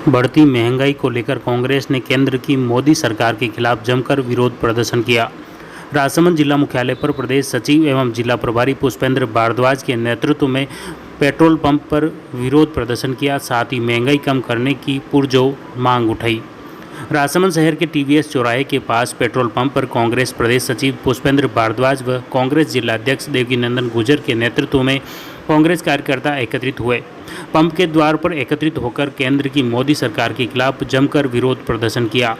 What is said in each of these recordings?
बढ़ती महंगाई को लेकर कांग्रेस ने केंद्र की मोदी सरकार के खिलाफ जमकर विरोध प्रदर्शन किया। राजसमंद जिला मुख्यालय पर प्रदेश सचिव एवं जिला प्रभारी पुष्पेंद्र भारद्वाज के नेतृत्व में पेट्रोल पंप पर विरोध प्रदर्शन किया। साथ ही महंगाई कम करने की पुरजोर मांग उठाई। राजसमंद शहर के टीवीएस चौराहे के पास पेट्रोल पंप पर कांग्रेस प्रदेश सचिव पुष्पेंद्र भारद्वाज व कांग्रेस जिला अध्यक्ष देवकीनंदन गुर्जर के नेतृत्व में कांग्रेस कार्यकर्ता एकत्रित हुए। पंप के द्वार पर एकत्रित होकर केंद्र की मोदी सरकार के खिलाफ जमकर विरोध प्रदर्शन किया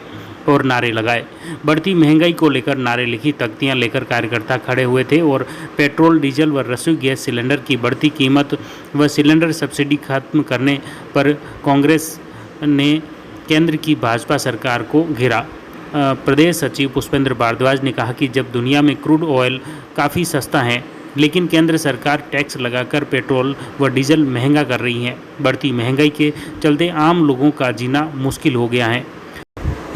और नारे लगाए। बढ़ती महंगाई को लेकर नारे लिखी तख्तियां लेकर कार्यकर्ता खड़े हुए थे और पेट्रोल, डीजल व रसोई गैस सिलेंडर की बढ़ती कीमत व सिलेंडर सब्सिडी खत्म करने पर कांग्रेस ने केंद्र की भाजपा सरकार को घेरा। प्रदेश सचिव पुष्पेंद्र भारद्वाज ने कहा कि जब दुनिया में क्रूड ऑयल काफ़ी सस्ता है, लेकिन केंद्र सरकार टैक्स लगाकर पेट्रोल व डीजल महंगा कर रही है। बढ़ती महंगाई के चलते आम लोगों का जीना मुश्किल हो गया है।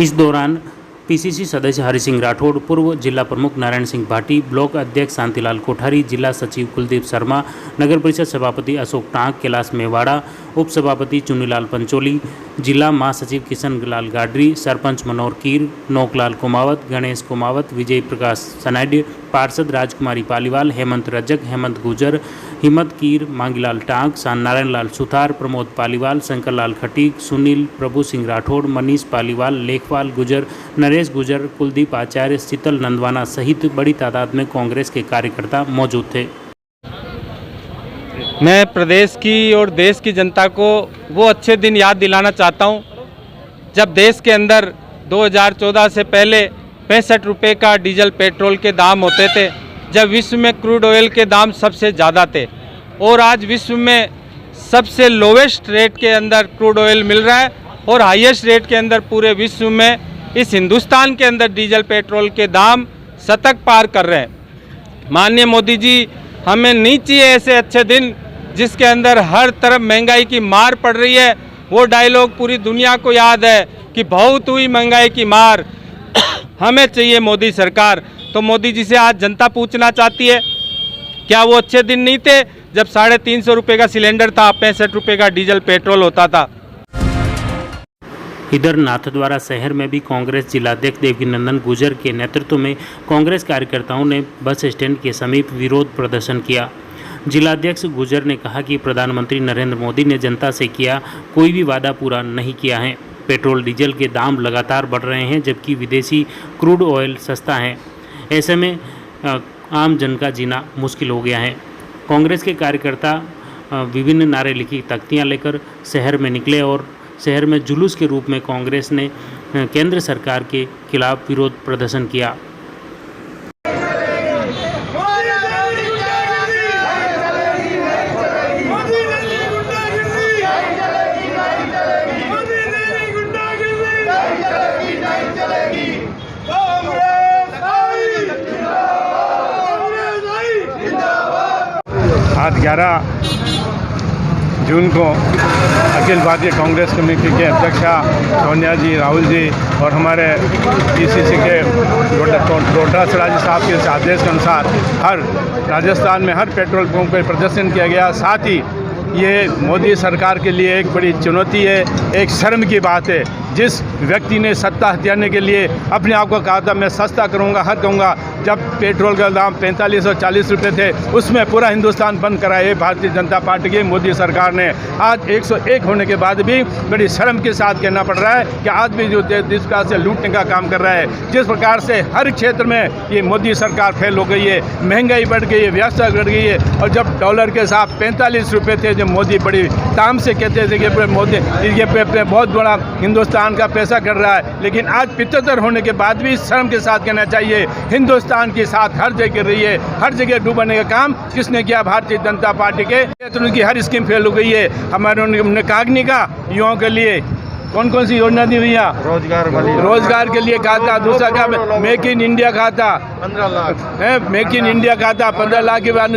इस दौरान पीसीसी सदस्य हरि सिंह राठौड़, पूर्व जिला प्रमुख नारायण सिंह भाटी, ब्लॉक अध्यक्ष शांतिलाल कोठारी, जिला सचिव कुलदीप शर्मा, नगर परिषद सभापति अशोक टांक, कैलाश मेवाड़ा, उप सभापति चुन्नीलाल पंचोली, जिला महासचिव किशन लाल गाडरी, सरपंच मनोहर कीर, नौकलाल कुमावत, गणेश कुमावत, विजय प्रकाश सनाड्य, पार्षद राजकुमारी पालीवाल, हेमंत रजक, हेमंत गुजर, हिम्मत कीर, मांगीलाल टांक, नारायण लाल सुथार, प्रमोद पालीवाल, शंकर लाल खटीक, सुनील प्रभु सिंह राठौड़, मनीष पालीवाल, लेखपाल गुजर, नरेश गुजर, कुलदीप आचार्य, शीतल नंदवाना सहित बड़ी तादाद में कांग्रेस के कार्यकर्ता मौजूद थे। मैं प्रदेश की और देश की जनता को वो अच्छे दिन याद दिलाना चाहता हूँ जब देश के अंदर 2014 से पहले 65 रुपये का डीजल पेट्रोल के दाम होते थे, जब विश्व में क्रूड ऑयल के दाम सबसे ज़्यादा थे और आज विश्व में सबसे लोवेस्ट रेट के अंदर क्रूड ऑयल मिल रहा है और हाईएस्ट रेट के अंदर पूरे विश्व में इस हिंदुस्तान के अंदर डीजल पेट्रोल के दाम शतक पार कर रहे हैं। माननीय मोदी जी, हमें नहीं चाहिए ऐसे अच्छे दिन जिसके अंदर हर तरफ महंगाई की मार पड़ रही है। वो डायलॉग पूरी दुनिया को याद है कि बहुत हुई महंगाई की मार। हमें चाहिए मोदी सरकार। तो मोदी जी से आज जनता पूछना चाहती है, क्या वो अच्छे दिन नहीं थे जब 350 रुपये का सिलेंडर था, 65 रुपये का डीजल पेट्रोल होता था। इधर नाथद्वारा शहर में भी कांग्रेस जिलाध्यक्ष देवकीनंदन गुर्जर के नेतृत्व में कांग्रेस कार्यकर्ताओं ने बस स्टैंड के समीप विरोध प्रदर्शन किया। जिलाध्यक्ष गुर्जर ने कहा कि प्रधानमंत्री नरेंद्र मोदी ने जनता से किया कोई भी वादा पूरा नहीं किया है। पेट्रोल डीजल के दाम लगातार बढ़ रहे हैं, जबकि विदेशी क्रूड ऑयल सस्ता है। ऐसे में आम जन का जीना मुश्किल हो गया है। कांग्रेस के कार्यकर्ता विभिन्न नारे लिखी तख्तियां लेकर शहर में निकले और शहर में जुलूस के रूप में कांग्रेस ने केंद्र सरकार के खिलाफ विरोध प्रदर्शन किया। आज 11 जून को अखिल भारतीय कांग्रेस कमेटी के अध्यक्षा सोनिया जी, राहुल जी और हमारे पीसीसी के डोडा सराजी साहब के आदेश के अनुसार हर राजस्थान में हर पेट्रोल पंप पर प्रदर्शन किया गया। साथ ही ये मोदी सरकार के लिए एक बड़ी चुनौती है, एक शर्म की बात है। जिस व्यक्ति ने सत्ता हथियाने के लिए अपने आप को कहा था मैं सस्ता करूंगा, हर कहूँगा, जब पेट्रोल का दाम 45 और 40 रुपये थे उसमें पूरा हिंदुस्तान बंद कराए भारतीय जनता पार्टी की मोदी सरकार ने। आज 101 होने के बाद भी बड़ी शर्म के साथ कहना पड़ रहा है कि आज भी जो जिस प्रकार से लूटने का काम कर रहा है, जिस प्रकार से हर क्षेत्र में ये मोदी सरकार फेल हो गई है, महंगाई बढ़ गई है, व्यवस्था बढ़ गई है। और जब डॉलर के साथ 45 रुपये थे, जब मोदी बड़ी ताम से कहते थे कि मोदी ये बहुत बड़ा हिंदुस्तान का पैसा कर रहा है, लेकिन आज 75 होने के बाद भी शर्म के साथ कहना चाहिए हिंदुस्तान के साथ हर जगह कर रही है। हर जगह डूबने का काम किसने किया? भारतीय जनता पार्टी के। उनकी हर स्कीम फेल हो गई है। हमारे उन्होंने कागनी का युवाओं के लिए कौन कौन सी योजना दी भैया? रोजगार के लिए कहा था। दूसरा क्या? मेक इन इंडिया कहा था, 15 लाख है। मेक इन इंडिया कहा था, 15 लाख के बाद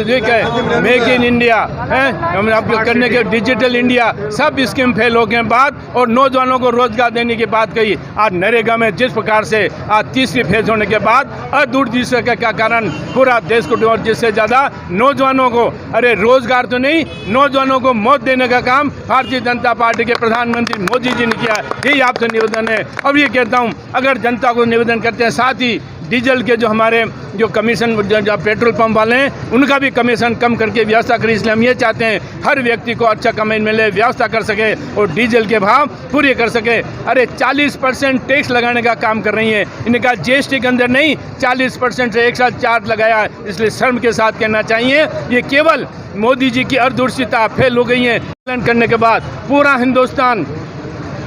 मेक इन इंडिया है, हमने आपको करने के डिजिटल इंडिया, सब स्कीम फेल हो गए बाद और नौजवानों को रोजगार देने की बात कही। आज नरेगा में जिस प्रकार से आज तीसरी फेज होने के बाद अदूरदर्शी का कारण पूरा देश को, और जिससे ज़्यादा नौजवानों को, अरे रोजगार तो नहीं, नौजवानों को मौत देने का काम भारतीय जनता पार्टी के प्रधानमंत्री मोदी जी ने किया। यही आपसे निवेदन है। अब ये कहता हूँ, अगर जनता को निवेदन करते हैं, साथ ही डीजल के जो हमारे जो कमीशन जो पेट्रोल पंप वाले हैं उनका भी कमीशन कम करके व्यवस्था करें। इसलिए हम ये चाहते हैं हर व्यक्ति को अच्छा कमाई मिले, व्यवस्था कर सके और डीजल के भाव पूरे कर सके। अरे 40% टैक्स लगाने का काम कर रही है। इन्हें कहा जीएसटी के अंदर नहीं, 40% से एक साथ चार्ज लगाया है। इसलिए शर्म के साथ कहना चाहिए, ये केवल मोदी जी की अर्धदूरदर्शिता फेल हो गई है। करने के बाद पूरा हिंदुस्तान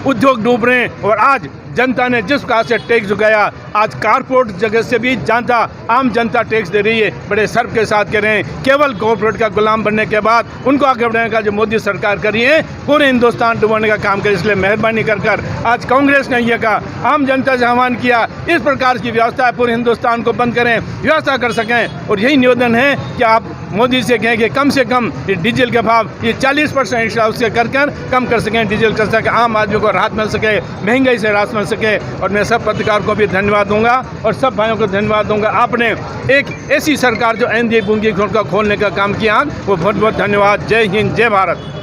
उद्योग डूब रहे हैं और आज जनता ने जिस प्रकार से टैक्स चुकाया, आज कारपोरेट जगह से भी जनता, आम जनता टैक्स दे रही है। बड़े शर्म के साथ कह रहे हैं, केवल कॉर्पोरेट का गुलाम बनने के बाद उनको आगे बढ़ाने का जो मोदी सरकार कर रही है, पूरे हिंदुस्तान डुबाने का काम करे। इसलिए मेहरबानी कर आज कांग्रेस ने यह कहा, आम जनता से आह्वान किया, इस प्रकार की व्यवस्था पूरे हिंदुस्तान को बंद करें, व्यवस्था कर सकें। और यही निवेदन है कि आप मोदी से कहें कि कम से कम ये डीजल के भाव ये 40% एक्स्ट्रा उससे कर कम कर सकें, डीजल कर सकें, आम आदमी को राहत मिल सके, महंगाई से राहत मिल सके। और मैं सब पत्रकार को भी धन्यवाद दूंगा और सब भाइयों को धन्यवाद दूंगा। आपने एक ऐसी सरकार जो एनडीए बूंदी का खोलने का काम किया, वो बहुत बहुत धन्यवाद। जय हिंद, जय भारत।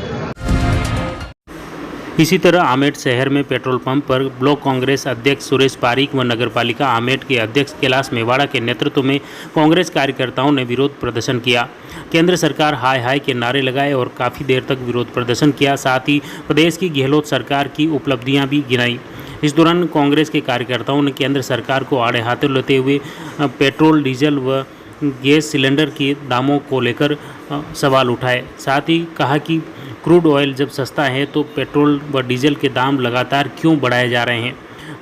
इसी तरह आमेठ शहर में पेट्रोल पंप पर ब्लॉक कांग्रेस अध्यक्ष सुरेश पारीक व नगरपालिका आमेठ के अध्यक्ष कैलाश मेवाड़ा के नेतृत्व में कांग्रेस कार्यकर्ताओं ने विरोध प्रदर्शन किया। केंद्र सरकार हाय हाय के नारे लगाए और काफ़ी देर तक विरोध प्रदर्शन किया। साथ ही प्रदेश की गहलोत सरकार की उपलब्धियां भी गिनाई। इस दौरान कांग्रेस के कार्यकर्ताओं ने केंद्र सरकार को आड़े हाथों लेते हुए पेट्रोल, डीजल व गैस सिलेंडर के दामों को लेकर सवाल उठाए। साथ ही कहा कि क्रूड ऑयल जब सस्ता है तो पेट्रोल व डीजल के दाम लगातार क्यों बढ़ाए जा रहे हैं।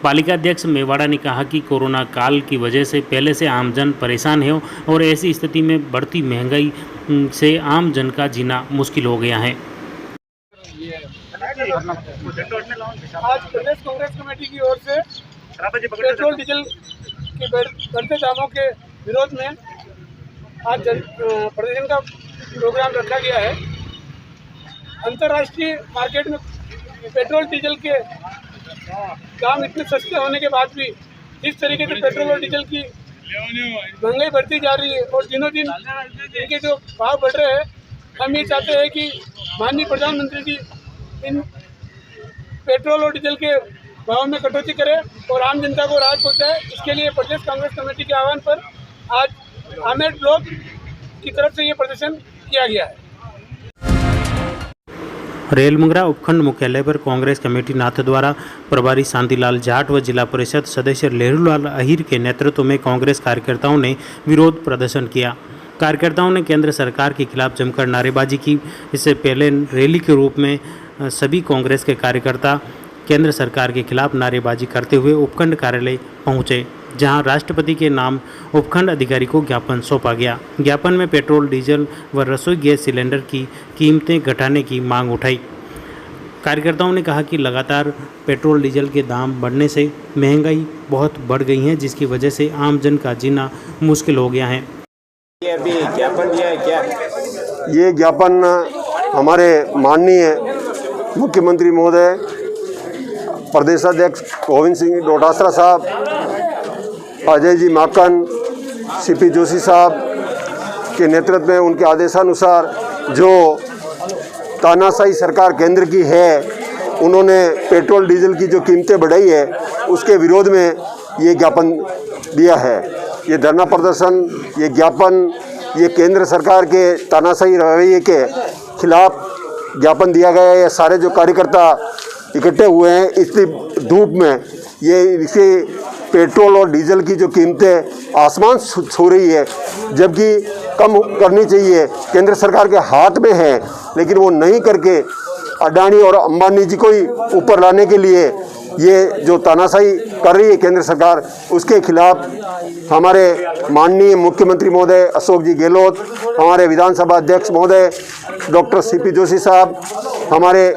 पालिका अध्यक्ष मेवाड़ा ने कहा कि कोरोना काल की वजह से पहले से आमजन परेशान है और ऐसी स्थिति में बढ़ती महंगाई से आम जन का जीना मुश्किल हो गया है। आज प्रदेश कांग्रेस कमेटी की ओर से पेट्रोल डीजल के बढ़ते दामों के विरोध में आज प्रदर्शन का प्रोग्राम रखा गया है। अंतर्राष्ट्रीय मार्केट में पेट्रोल डीजल के दाम इतने सस्ते होने के बाद भी जिस तरीके से पेट्रोल और डीजल की महंगाई बढ़ती जा रही है और दिनों दिन इनके जो भाव बढ़ रहे हैं, हम ये चाहते हैं कि माननीय प्रधानमंत्री जी इन पेट्रोल और डीजल के भाव में कटौती करे और आम जनता को राहत पहुंचाए। इसके लिए प्रदेश कांग्रेस कमेटी के आह्वान पर आज आमेठ ब्लॉक की तरफ से ये प्रदर्शन किया गया है। रेलमंगरा उपखंड मुख्यालय पर कांग्रेस कमेटी नाथद्वारा प्रभारी शांतिलाल जाट व जिला परिषद सदस्य लहरूलाल अहिर के नेतृत्व में कांग्रेस कार्यकर्ताओं ने विरोध प्रदर्शन किया। कार्यकर्ताओं ने केंद्र सरकार के खिलाफ जमकर नारेबाजी की। इससे पहले रैली के रूप में सभी कांग्रेस के कार्यकर्ता केंद्र सरकार के खिलाफ नारेबाजी करते हुए उपखंड कार्यालय पहुंचे, जहां राष्ट्रपति के नाम उपखंड अधिकारी को ज्ञापन सौंपा गया। ज्ञापन में पेट्रोल, डीजल व रसोई गैस सिलेंडर की कीमतें घटाने की मांग उठाई। कार्यकर्ताओं ने कहा कि लगातार पेट्रोल डीजल के दाम बढ़ने से महंगाई बहुत बढ़ गई है, जिसकी वजह से आम जन का जीना मुश्किल हो गया है। ये अभी ज्ञापन दिया है क्या? ये ज्ञापन हमारे माननीय मुख्यमंत्री महोदय, प्रदेशाध्यक्ष गोविंद सिंह डोटासरा साहब, अजय जी माकन, सीपी जोशी साहब के नेतृत्व में उनके आदेशानुसार जो तानाशाही सरकार केंद्र की है, उन्होंने पेट्रोल डीजल की जो कीमतें बढ़ाई है उसके विरोध में ये ज्ञापन दिया है। ये धरना प्रदर्शन, ये ज्ञापन, ये केंद्र सरकार के तानाशाही रवैये के खिलाफ ज्ञापन दिया गया है। ये सारे जो कार्यकर्ता इकट्ठे हुए हैं इतनी धूप में, ये इसे पेट्रोल और डीजल की जो कीमतें आसमान छू रही है, जबकि कम करनी चाहिए, केंद्र सरकार के हाथ में है, लेकिन वो नहीं करके अडानी और अंबानी जी को ही ऊपर लाने के लिए ये जो तानाशाही कर रही है केंद्र सरकार, उसके खिलाफ हमारे माननीय मुख्यमंत्री महोदय अशोक जी गहलोत, हमारे विधानसभा अध्यक्ष महोदय डॉक्टर सीपी जोशी साहब, हमारे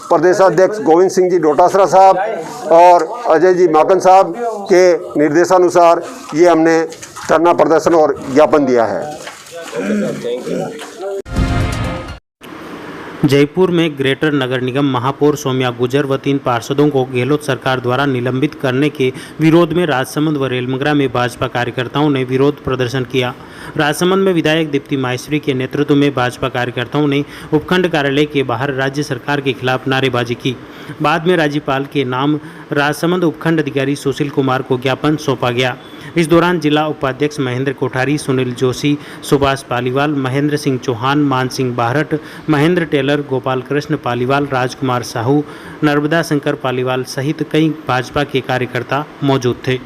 प्रदेशाध्यक्ष गोविंद सिंह जी डोटासरा साहब और अजय जी माकन साहब के निर्देशानुसार ये हमने धरना प्रदर्शन और ज्ञापन दिया है। जयपुर में ग्रेटर नगर निगम महापौर सौम्या गुर्जर व 3 पार्षदों को गहलोत सरकार द्वारा निलंबित करने के विरोध में राजसमंद व रेलमंगरा में भाजपा कार्यकर्ताओं ने विरोध प्रदर्शन किया। राजसमंद में विधायक दीप्ति माहेश्वरी के नेतृत्व में भाजपा कार्यकर्ताओं ने उपखंड कार्यालय के बाहर राज्य सरकार के खिलाफ नारेबाजी की। बाद में राज्यपाल के नाम राजसमंद उपखंड अधिकारी सुशील कुमार को ज्ञापन सौंपा गया। इस दौरान जिला उपाध्यक्ष महेंद्र कोठारी, सुनील जोशी, सुभाष पालीवाल, महेंद्र सिंह चौहान, मान सिंह बाहरट, महेंद्र टेलर, गोपाल कृष्ण पालीवाल, राजकुमार साहू, नर्मदा शंकर पालीवाल सहित कई भाजपा के कार्यकर्ता मौजूद थे।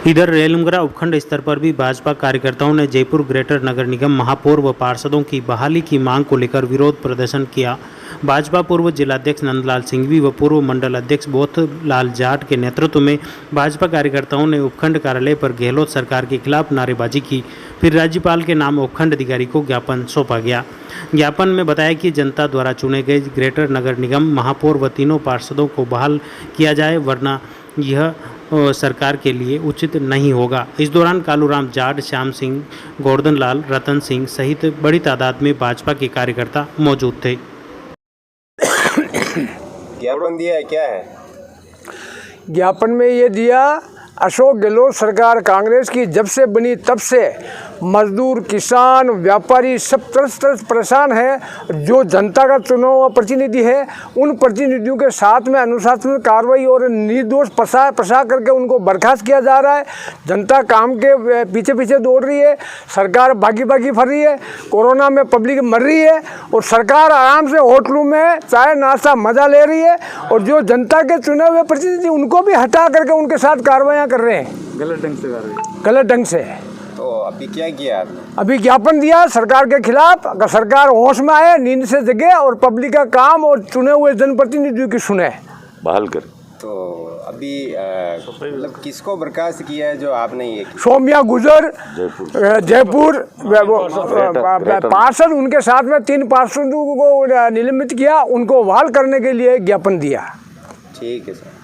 इधर रेलमंगरा उपखंड स्तर पर भी भाजपा कार्यकर्ताओं ने जयपुर ग्रेटर नगर निगम महापौर व पार्षदों की बहाली की मांग को लेकर विरोध प्रदर्शन किया। भाजपा पूर्व जिलाध्यक्ष नंदलाल सिंघवी व पूर्व मंडल अध्यक्ष बोथलाल जाट के नेतृत्व में भाजपा कार्यकर्ताओं ने उपखंड कार्यालय पर गहलोत सरकार के खिलाफ नारेबाजी की। फिर राज्यपाल के नाम उपखंड अधिकारी को ज्ञापन सौंपा गया। ज्ञापन में बताया कि जनता द्वारा चुने गए ग्रेटर नगर निगम महापौर व तीनों पार्षदों को बहाल किया जाए, वरना यह सरकार के लिए उचित नहीं होगा। इस दौरान कालूराम जाट, श्याम सिंह, गोवर्धन लाल, रतन सिंह सहित बड़ी तादाद में भाजपा के कार्यकर्ता मौजूद थे। ज्ञापन दिया है, क्या है? ज्ञापन में ये दिया, अशोक गहलोत सरकार कांग्रेस की जब से बनी तब से मजदूर, किसान, व्यापारी सब तरह परेशान है। जो जनता का चुना हुआ प्रतिनिधि है, उन प्रतिनिधियों के साथ में अनुशासनात्मक कार्रवाई और निर्दोष फंसा करके उनको बर्खास्त किया जा रहा है। जनता काम के पीछे पीछे दौड़ रही है, सरकार भागी फर रही है, कोरोना में पब्लिक मर रही है और सरकार आराम से होटलों में चाय नाश्ता मजा ले रही है। और जो जनता के चुने हुए प्रतिनिधि उनको भी हटा करके उनके साथ कार्रवाई कर रहे हैं, गलत ढंग से। तो अभी क्या किया आपने? अभी ज्ञापन दिया सरकार के खिलाफ। अगर सरकार होश में आए, नींद से जगे और पब्लिक का काम और चुने हुए जनप्रतिनिधियों की सुने, बहाल कर। तो अभी मतलब किसको बर्खास्त किया है जो आपने ये किया? सौम्या गुर्जर जयपुर पार्षद, उनके साथ में 3 पार्षदों को निलंबित किया, उनको बहाल करने के लिए ज्ञापन दिया। ठीक है सर।